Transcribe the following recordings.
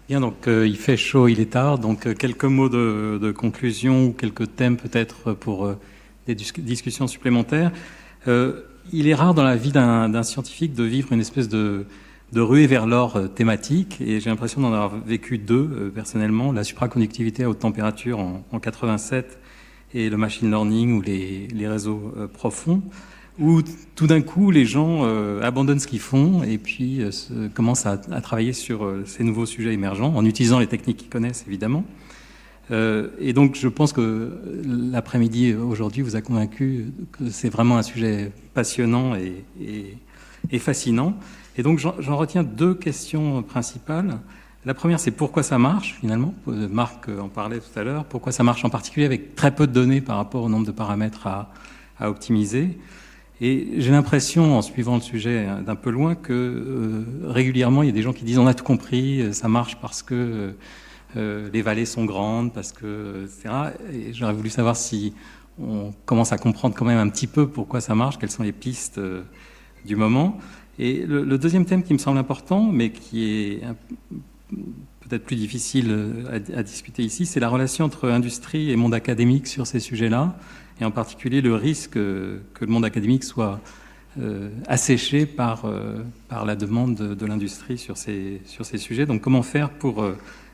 Bien, donc il fait chaud, il est tard, donc quelques mots de conclusion ou quelques thèmes peut-être pour des discussions supplémentaires. Il est rare dans la vie d'un scientifique de vivre une espèce de ruée vers l'or thématique, et j'ai l'impression d'en avoir vécu deux personnellement, la supraconductivité à haute température en 87 et le machine learning ou les réseaux profonds, où tout d'un coup les gens abandonnent ce qu'ils font et puis commencent à travailler sur ces nouveaux sujets émergents en utilisant les techniques qu'ils connaissent évidemment. Et donc je pense que l'après-midi aujourd'hui vous a convaincu que c'est vraiment un sujet passionnant et fascinant. Et donc j'en retiens deux questions principales. La première, c'est pourquoi ça marche finalement. Marc en parlait tout à l'heure. Pourquoi ça marche en particulier avec très peu de données par rapport au nombre de paramètres à optimiser. Et j'ai l'impression, en suivant le sujet d'un peu loin, que régulièrement, il y a des gens qui disent on a tout compris, ça marche parce que les vallées sont grandes, parce que, etc. Et j'aurais voulu savoir si on commence à comprendre quand même un petit peu pourquoi ça marche, quelles sont les pistes du moment. Et le deuxième thème qui me semble important, mais qui est peut-être plus difficile à discuter ici, c'est la relation entre industrie et monde académique sur ces sujets-là, et en particulier le risque que le monde académique soit asséché par la demande de l'industrie sur ces sujets. Donc comment faire pour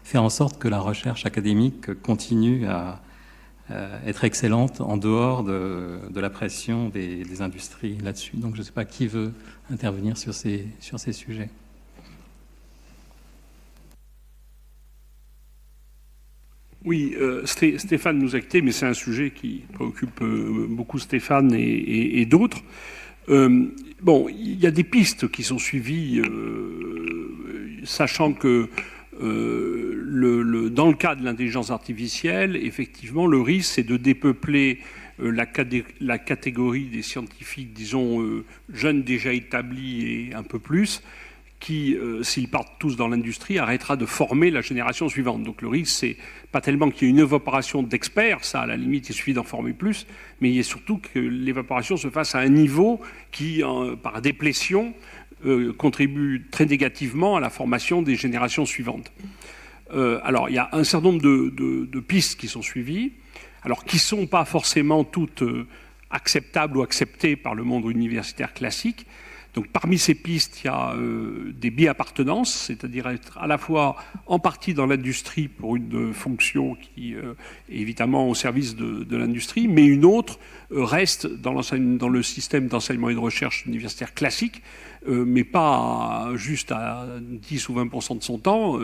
faire en sorte que la recherche académique continue à être excellente en dehors de la pression des industries là-dessus. Donc je ne sais pas qui veut intervenir sur ces sujets. Oui, Stéphane nous a quittés, mais c'est un sujet qui préoccupe beaucoup Stéphane et d'autres. Bon, il y a des pistes qui sont suivies, sachant que dans le cas de l'intelligence artificielle, effectivement, le risque, c'est de dépeupler la catégorie des scientifiques, disons, jeunes déjà établis et un peu plus, qui, s'ils partent tous dans l'industrie, arrêtera de former la génération suivante. Donc le risque, c'est pas tellement qu'il y ait une évaporation d'experts, ça à la limite il suffit d'en former plus, mais il y a surtout que l'évaporation se fasse à un niveau qui, par déplétion, contribue très négativement à la formation des générations suivantes. Alors il y a un certain nombre de pistes qui sont suivies, alors qui ne sont pas forcément toutes acceptables ou acceptées par le monde universitaire classique. Donc parmi ces pistes, il y a des bi-appartenances, c'est-à-dire être à la fois en partie dans l'industrie pour une fonction qui est évidemment au service de l'industrie, mais une autre reste dans le système d'enseignement et de recherche universitaire classique, mais pas juste à 10 ou 20% de son temps,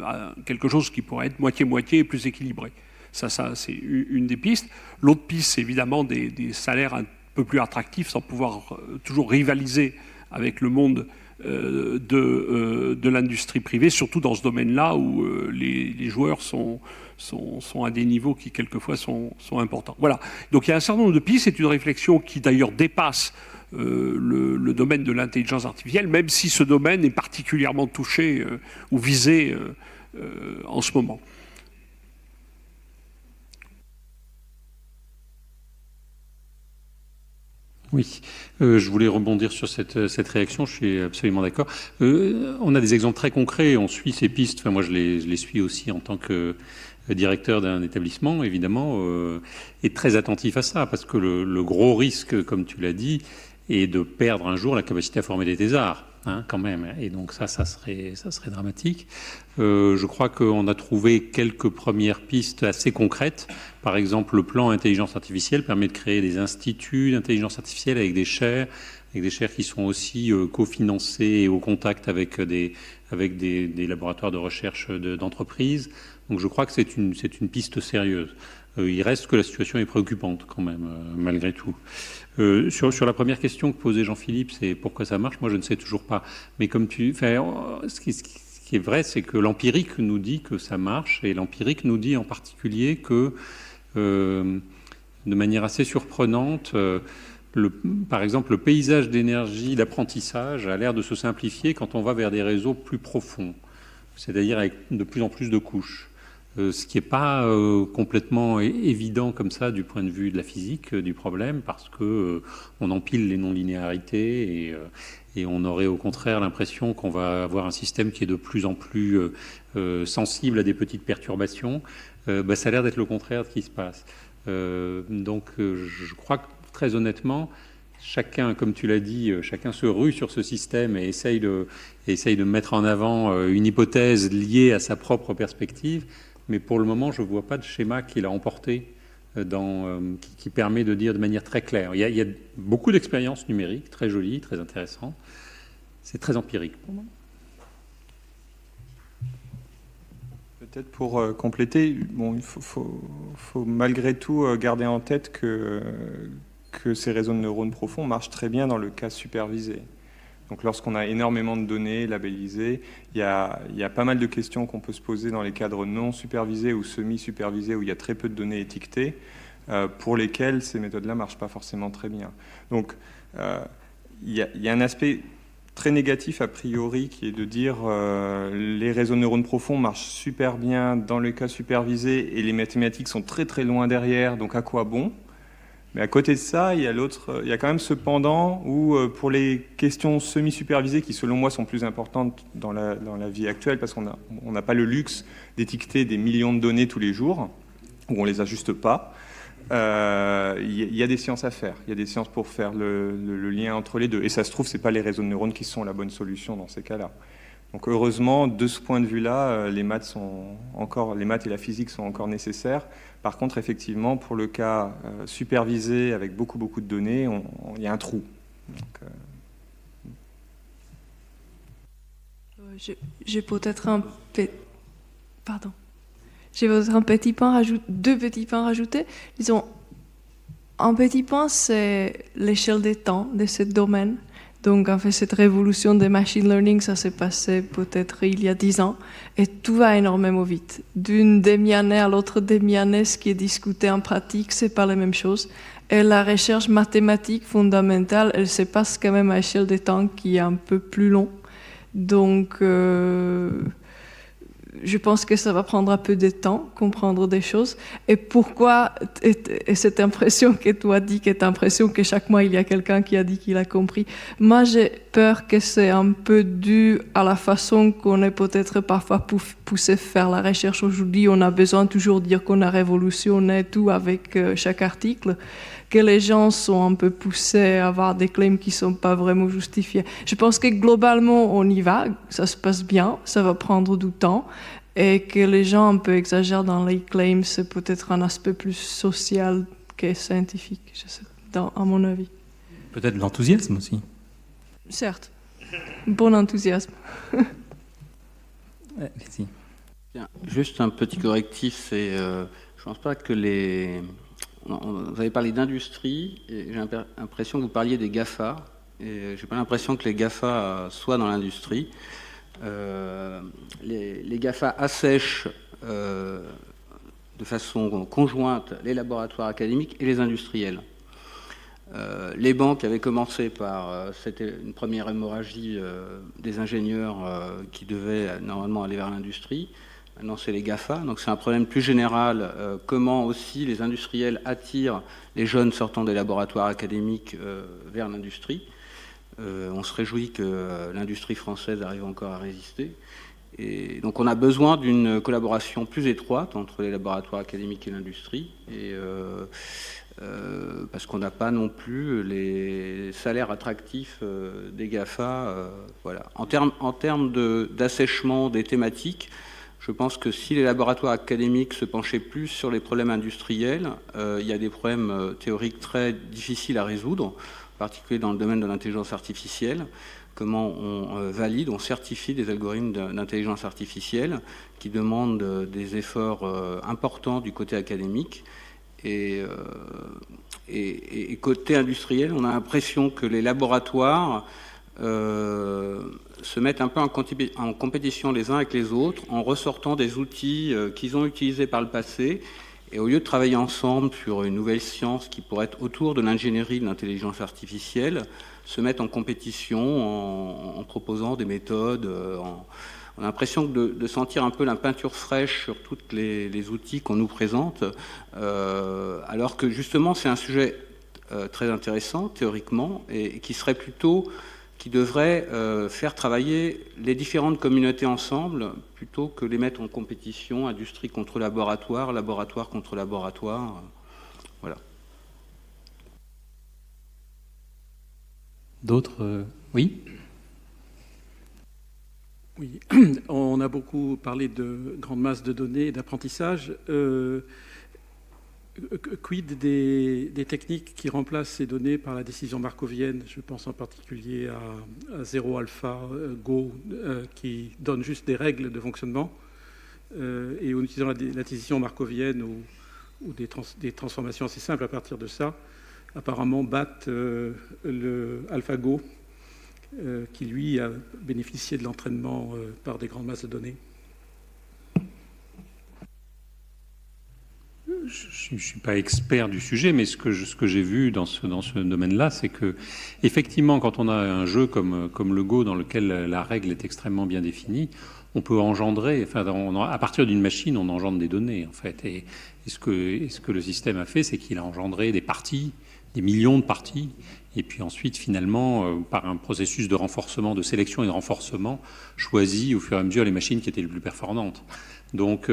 à quelque chose qui pourrait être moitié-moitié et plus équilibré. Ça c'est une des pistes. L'autre piste, c'est évidemment des salaires un peu plus attractif sans pouvoir toujours rivaliser avec le monde de l'industrie privée, surtout dans ce domaine-là où les joueurs sont à des niveaux qui quelquefois sont importants. Voilà. Donc il y a un certain nombre de pistes. C'est une réflexion qui d'ailleurs dépasse le domaine de l'intelligence artificielle, même si ce domaine est particulièrement touché ou visé en ce moment. Oui, je voulais rebondir sur cette réaction, je suis absolument d'accord. On a des exemples très concrets, on suit ces pistes, enfin, moi je les suis aussi en tant que directeur d'un établissement, évidemment, est très attentif à ça, parce que le gros risque, comme tu l'as dit, est de perdre un jour la capacité à former des thésards. Hein, quand même. Et donc ça serait dramatique. Je crois qu'on a trouvé quelques premières pistes assez concrètes. Par exemple, le plan intelligence artificielle permet de créer des instituts d'intelligence artificielle avec des chaires qui sont aussi cofinancés et au contact avec des laboratoires de recherche d'entreprises. Donc je crois que c'est une piste sérieuse. Il reste que la situation est préoccupante quand même, malgré tout. Sur la première question que posait Jean-Philippe, c'est pourquoi ça marche. Moi, je ne sais toujours pas. Mais comme ce qui est vrai, c'est que l'empirique nous dit que ça marche, et l'empirique nous dit en particulier que, de manière assez surprenante, par exemple, le paysage d'énergie, d'apprentissage a l'air de se simplifier quand on va vers des réseaux plus profonds, c'est-à-dire avec de plus en plus de couches. ce qui n'est pas complètement évident comme ça du point de vue de la physique du problème, parce que on empile les non-linéarités et on aurait au contraire l'impression qu'on va avoir un système qui est de plus en plus sensible à des petites perturbations. Ça a l'air d'être le contraire de ce qui se passe. Donc je crois que très honnêtement, chacun, comme tu l'as dit, chacun se rue sur ce système et essaye de mettre en avant une hypothèse liée à sa propre perspective. Mais pour le moment, je ne vois pas de schéma qui l'a emporté, qui permet de dire de manière très claire. Il y a beaucoup d'expériences numériques, très jolies, très intéressantes. C'est très empirique pour moi. Peut-être pour compléter, bon, il faut malgré tout garder en tête que ces réseaux de neurones profonds marchent très bien dans le cas supervisé. Donc lorsqu'on a énormément de données labellisées, il y a pas mal de questions qu'on peut se poser dans les cadres non supervisés ou semi-supervisés où il y a très peu de données étiquetées, pour lesquelles ces méthodes-là ne marchent pas forcément très bien. Donc il y a un aspect très négatif a priori qui est de dire les réseaux de neurones profonds marchent super bien dans le cas supervisé et les mathématiques sont très très loin derrière, donc à quoi bon ? Mais à côté de ça, il y a quand même ce pendant où, pour les questions semi-supervisées, qui selon moi sont plus importantes dans la vie actuelle, parce qu'on n'a pas le luxe d'étiqueter des millions de données tous les jours, où on ne les ajuste pas, il y a des sciences à faire. Il y a des sciences pour faire le lien entre les deux. Et ça se trouve, ce n'est pas les réseaux de neurones qui sont la bonne solution dans ces cas-là. Donc heureusement, de ce point de vue-là, les maths et la physique sont encore nécessaires. Par contre, effectivement, pour le cas supervisé avec beaucoup de données, il y a un trou. Donc, j'ai peut-être deux petits points rajoutés. Disons, un petit point, c'est l'échelle des temps de ce domaine. Donc, en fait, cette révolution des machine learning, ça s'est passé peut-être il y a 10 ans, et tout va énormément vite. D'une demi-année à l'autre demi-année, ce qui est discuté en pratique, c'est pas la même chose. Et la recherche mathématique fondamentale, elle se passe quand même à échelle des temps qui est un peu plus long. Donc, je pense que ça va prendre un peu de temps, comprendre des choses. Et pourquoi, et cette impression que tu as dit, que tu as l'impression que chaque mois, il y a quelqu'un qui a dit qu'il a compris. Moi, j'ai peur que c'est un peu dû à la façon qu'on est peut-être parfois poussé à faire la recherche aujourd'hui. On a besoin toujours de dire qu'on a révolutionné tout avec chaque article, que les gens sont un peu poussés à avoir des claims qui ne sont pas vraiment justifiés. Je pense que globalement, on y va, ça se passe bien, ça va prendre du temps, et que les gens un peu exagèrent dans les claims, c'est peut-être un aspect plus social que scientifique, je sais, à mon avis. Peut-être l'enthousiasme aussi. Certes, bon enthousiasme. Merci. Bien, juste un petit correctif, c'est, je ne pense pas que vous avez parlé d'industrie, et j'ai l'impression que vous parliez des GAFA, et je n'ai pas l'impression que les GAFA soient dans l'industrie. Les GAFA assèchent de façon conjointe les laboratoires académiques et les industriels. Les banques avaient commencé par, c'était une première hémorragie des ingénieurs qui devaient normalement aller vers l'industrie. Maintenant, c'est les GAFA, donc c'est un problème plus général. Comment aussi les industriels attirent les jeunes sortant des laboratoires académiques vers l'industrie. On se réjouit que l'industrie française arrive encore à résister. Et donc on a besoin d'une collaboration plus étroite entre les laboratoires académiques et l'industrie, parce qu'on n'a pas non plus les salaires attractifs des GAFA. Voilà. En termes d'assèchement des thématiques, je pense que si les laboratoires académiques se penchaient plus sur les problèmes industriels, il y a des problèmes théoriques très difficiles à résoudre, en particulier dans le domaine de l'intelligence artificielle. Comment on valide, on certifie des algorithmes d'intelligence artificielle qui demandent des efforts importants du côté académique. Et côté industriel, on a l'impression que les laboratoires se mettent un peu en compétition les uns avec les autres en ressortant des outils qu'ils ont utilisés par le passé. Et au lieu de travailler ensemble sur une nouvelle science qui pourrait être autour de l'ingénierie de l'intelligence artificielle, se mettent en compétition en proposant des méthodes, On a l'impression de sentir un peu la peinture fraîche sur tous les outils qu'on nous présente, alors que justement c'est un sujet très intéressant théoriquement et qui devrait faire travailler les différentes communautés ensemble plutôt que les mettre en compétition, industrie contre laboratoire, laboratoire contre laboratoire. Voilà. D'autres oui. Oui, on a beaucoup parlé de grande masse de données et d'apprentissage. Quid des techniques qui remplacent ces données par la décision markovienne? Je pense en particulier à 0 alpha Go qui donne juste des règles de fonctionnement et en utilisant la décision markovienne ou des transformations assez simples à partir de ça, apparemment battent le AlphaGo qui lui a bénéficié de l'entraînement par des grandes masses de données. Je ne suis pas expert du sujet, mais ce que j'ai vu dans ce domaine-là, c'est que effectivement, quand on a un jeu comme le Go dans lequel la règle est extrêmement bien définie, on peut engendrer, enfin, à partir d'une machine, on engendre des données, en fait. Et ce que le système a fait, c'est qu'il a engendré des parties, des millions de parties, et puis ensuite, finalement, par un processus de renforcement, de sélection et de renforcement, choisi au fur et à mesure les machines qui étaient les plus performantes. Donc,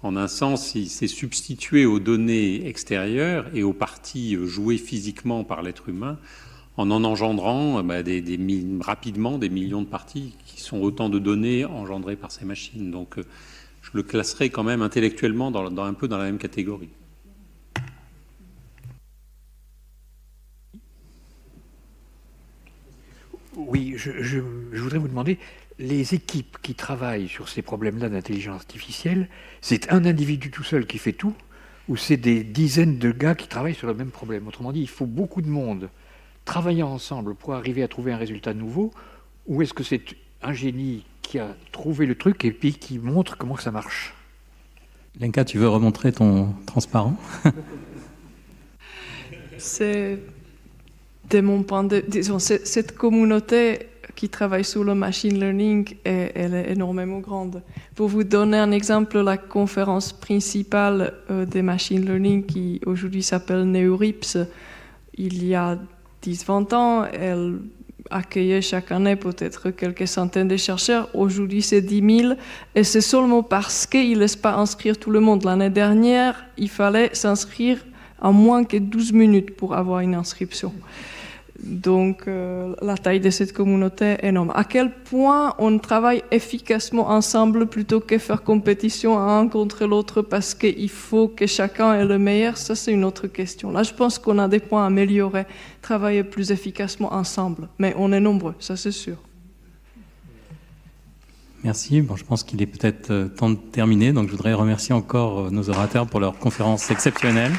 en un sens, il s'est substitué aux données extérieures et aux parties jouées physiquement par l'être humain en engendrant rapidement des millions de parties qui sont autant de données engendrées par ces machines. Donc, je le classerai quand même intellectuellement un peu dans la même catégorie. Oui, je voudrais vous demander, les équipes qui travaillent sur ces problèmes-là d'intelligence artificielle, c'est un individu tout seul qui fait tout, ou c'est des dizaines de gars qui travaillent sur le même problème? Autrement dit, il faut beaucoup de monde travaillant ensemble pour arriver à trouver un résultat nouveau, ou est-ce que c'est un génie qui a trouvé le truc et puis qui montre comment ça marche? Lenka, tu veux remontrer ton transparent? C'est, de mon point de vue, disons, cette communauté qui travaille sur le machine learning, elle est énormément grande. Pour vous donner un exemple, la conférence principale des machine learning, qui aujourd'hui s'appelle NeurIPS, il y a 10-20 ans, elle accueillait chaque année peut-être quelques centaines de chercheurs. Aujourd'hui, c'est 10 000. Et c'est seulement parce qu'ils ne laissent pas inscrire tout le monde. L'année dernière, il fallait s'inscrire en moins que 12 minutes pour avoir une inscription. Donc, la taille de cette communauté est énorme. À quel point on travaille efficacement ensemble plutôt que faire compétition un contre l'autre parce qu'il faut que chacun ait le meilleur, ça c'est une autre question. Là, je pense qu'on a des points à améliorer, travailler plus efficacement ensemble. Mais on est nombreux, ça c'est sûr. Merci. Bon, je pense qu'il est peut-être temps de terminer. Donc, je voudrais remercier encore nos orateurs pour leur conférence exceptionnelle.